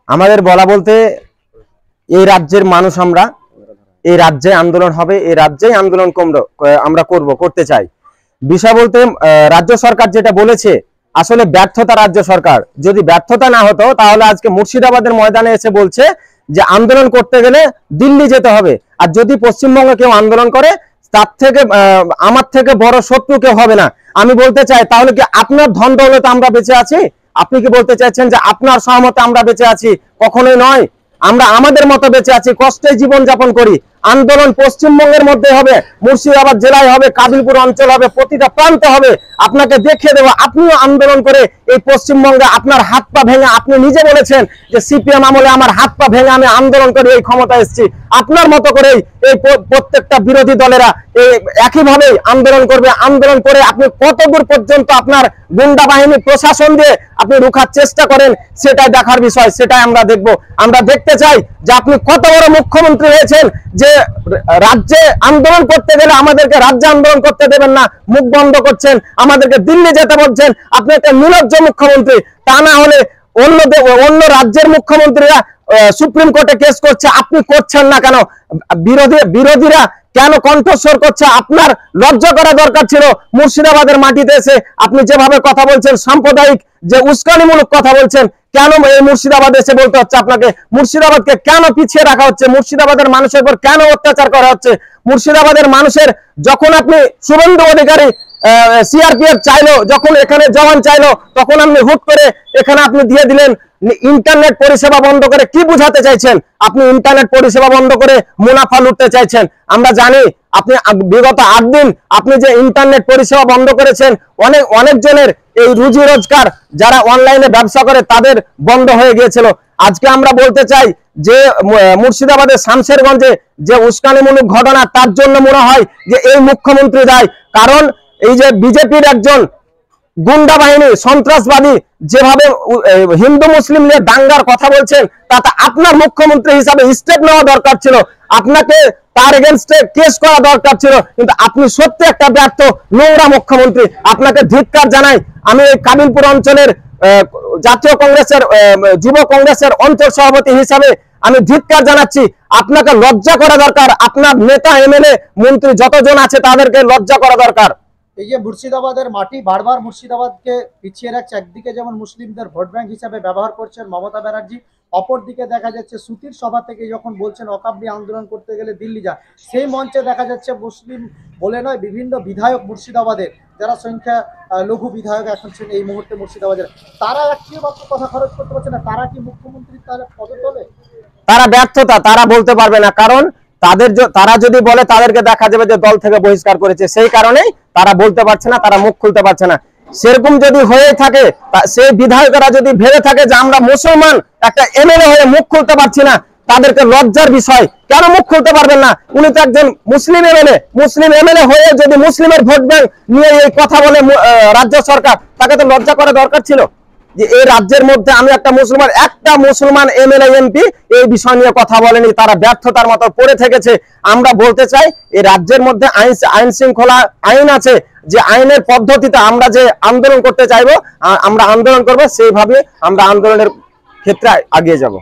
আমাদের বলা বলতে এই রাজ্যের মানুষ আমরা, এই রাজ্যে আন্দোলন হবে, এই রাজ্যেই আন্দোলন আমরা করতে চাই। বিষয় বলতে রাজ্য সরকার যেটা বলেছে আসলে ব্যর্থতা, রাজ্য সরকার যদি ব্যর্থতা না হতো তাহলে আজকে মুর্শিদাবাদের ময়দানে এসে বলছে যে আন্দোলন করতে গেলে দিল্লি যেতে হবে। আর যদি পশ্চিমবঙ্গে কেউ আন্দোলন করে তার থেকে আমার থেকে বড় শত্রু কেউ হবে না। আমি বলতে চাই তাহলে কি আপনার ধন দৌলতে আমরা বেঁচে আছি? আপনি কি বলতে চাইছেন যে আপনার সহমতে আমরা বেঁচে আছি? কখনোই নয়। আমরা আমাদের মতো বেঁচে আছি, কষ্টে জীবন যাপন করি। আন্দোলন পশ্চিমবঙ্গের মধ্যে হবে, মুর্শিদাবাদ জেলায় হবে, কাবিলপুর অঞ্চল হবে, প্রতিটা প্রান্তে হবে। আপনাকে দেখিয়ে দেবো আপনিও আন্দোলন করে এই পশ্চিমবঙ্গে আপনার হাত পা ভেঙে, আপনি নিজে বলেছেন যে সিপিএম আমলে আমার হাত পা ভেঙে আমি আন্দোলন করে এই ক্ষমতা এসেছি। আপনার মতো করেই এই প্রত্যেকটা বিরোধী দলেরা একইভাবেই আন্দোলন করবে। আন্দোলন করে আপনি কতদূর পর্যন্ত আপনার গুন্ডা বাহিনী প্রশাসন দিয়ে আপনি রুখার চেষ্টা করেন সেটাই দেখার বিষয়, সেটাই আমরা দেখব। আমরা দেখতে চাই যে আপনি কত বড় মুখ্যমন্ত্রী হয়েছেন যে রাজ্যে আন্দোলন করতে গেলে আমাদেরকে রাজ্যে আন্দোলন করতে দেবেন না, মুখ বন্ধ করছেন, আমাদেরকে দিল্লি যেতে বলছেন। আপনি একটা নির্লজ্জ মুখ্যমন্ত্রী। তা না হলে অন্য রাজ্যের মুখ্যমন্ত্রীরা সুপ্রিম কোর্টে কেস করছে, আপনি করছেন না কেন? বিরোধীরা কেন কণ্ঠস্বর করছে? আপনার লজ্জা করা দরকার ছিল। মুর্শিদাবাদের মাটিতে এসে আপনি যেভাবে কথা বলছেন, সাম্প্রদায়িক যে উস্কানিমূলক কথা বলছেন, কেন এই মুর্শিদাবাদ এসে বলতে হচ্ছে আপনাকে? মুর্শিদাবাদকে কেন পিছিয়ে রাখা হচ্ছে? মুর্শিদাবাদের মানুষের উপর কেন অত্যাচার করা হচ্ছে? মুর্শিদাবাদের মানুষের যখন আপনি শুভেন্দু অধিকারী সিআরপিএফ চাইলো, যখন এখানে জওয়ান চাইলো, তখন আপনি হুট করে এখানে আপনি দিয়ে দিলেন ইন্টারনেট পরিষেবা বন্ধ করে। কি বুঝাতে চাইছেন? আপনি ইন্টারনেট পরিষেবা বন্ধ করে মুনাফা লুটতে চাইছেন। আমরা জানি আপনি বিগত 8 দিন আপনি যে ইন্টারনেট পরিষেবা বন্ধ করেছেন, অনেক জনের এই রুজি রোজগার যারা অনলাইনে ব্যবসা করে তাদের বন্ধ হয়ে গিয়েছিল। আজকে আমরা বলতে চাই যে মুর্শিদাবাদের শামশেরগঞ্জে যে উস্কানিমূলক ঘটনা, তার জন্য মনে হয় যে এই মুখ্যমন্ত্রী দায়ী। কারণ এই যে বিজেপির একজন গুন্ডা বাহিনী, সন্ত্রাসবাদী যেভাবে হিন্দু মুসলিম নিয়ে দাঙ্গার কথা বলছেন, তাতে আপনার মুখ্যমন্ত্রী হিসাবে স্টেপ নেওয়া দরকার ছিল, আপনাকে তার এগেইনস্টে কেস করা দরকার ছিল। কিন্তু আপনি সত্যি একটা ব্যর্থ নোংরা মুখ্যমন্ত্রী। আপনাকে ধিক্কার জানাই। আমি এই কাবিলপুর অঞ্চলের জাতীয় কংগ্রেসের যুব কংগ্রেসের অঞ্চল সভাপতি হিসাবে আমি ধিক্কার জানাচ্ছি। আপনাকে লজ্জা করা দরকার। আপনার নেতা, এমএলএ, মন্ত্রী যতজন আছে তাদেরকে লজ্জা করা দরকার। এই যে মুর্শিদাবাদের মাটি বারবার মুর্শিদাবাদকে পিছিয়ে রাখছে, একদিকে যেমন মুসলিমদের ভোট ব্যাংক হিসাবে ব্যবহার করছেন মমতা ব্যানার্জি, অপরদিকে দেখা যাচ্ছে সুতির সভা থেকে যখন বলছেন অকাব্যি আন্দোলন করতে গেলে দিল্লি যা, সেই মঞ্চে দেখা যাচ্ছে মুসলিম বলে নয় বিভিন্ন বিধায়ক মুর্শিদাবাদের, যারা সংখ্যা লঘু বিধায়ক এখন এই মুহূর্তে মুর্শিদাবাদের, তারা একটি মাত্র কথা খরচ করতে পারছে না। তারা কি মুখ্যমন্ত্রী তার পদতলে? তারা ব্যর্থতা, তারা বলতে পারবে না। কারণ তারা যদি বলে তাদেরকে দেখা যাবে যে দল থেকে বহিষ্কার করেছে। সেই কারণেই তারা বলতে পারছে না, তারা মুখ খুলতে পারছে না। সেরকম যদি হয়ে থাকে, সেই বিধায়করা যদি ভেবে থাকে যে আমরা মুসলমান একটা এমএলএ হয়ে মুখ খুলতে পারছি না, তাদেরকে লজ্জার বিষয়। কেন মুখ খুলতে পারবেন না? উনি তো একজন মুসলিম এমএলএ হয়ে যদি মুসলিমের ভোট ব্যাংক নিয়ে এই কথা বলে রাজ্য সরকার, তাকে তো লজ্জা করা দরকার ছিল যে এই রাজ্যের মধ্যে আমি একটা মুসলমান এমএলএ এমপি এই বিষয় নিয়ে কথা বলেনি। তারা ব্যর্থতার মতো পড়ে থেকেছে। আমরা বলতে চাই এই রাজ্যের মধ্যে আইন শৃঙ্খলা আইন আছে, যে আইনের পদ্ধতিতে আমরা যে আন্দোলন করতে চাইবো, আমরা আন্দোলন করবো, সেইভাবে আমরা আন্দোলনের ক্ষেত্রে এগিয়ে যাব।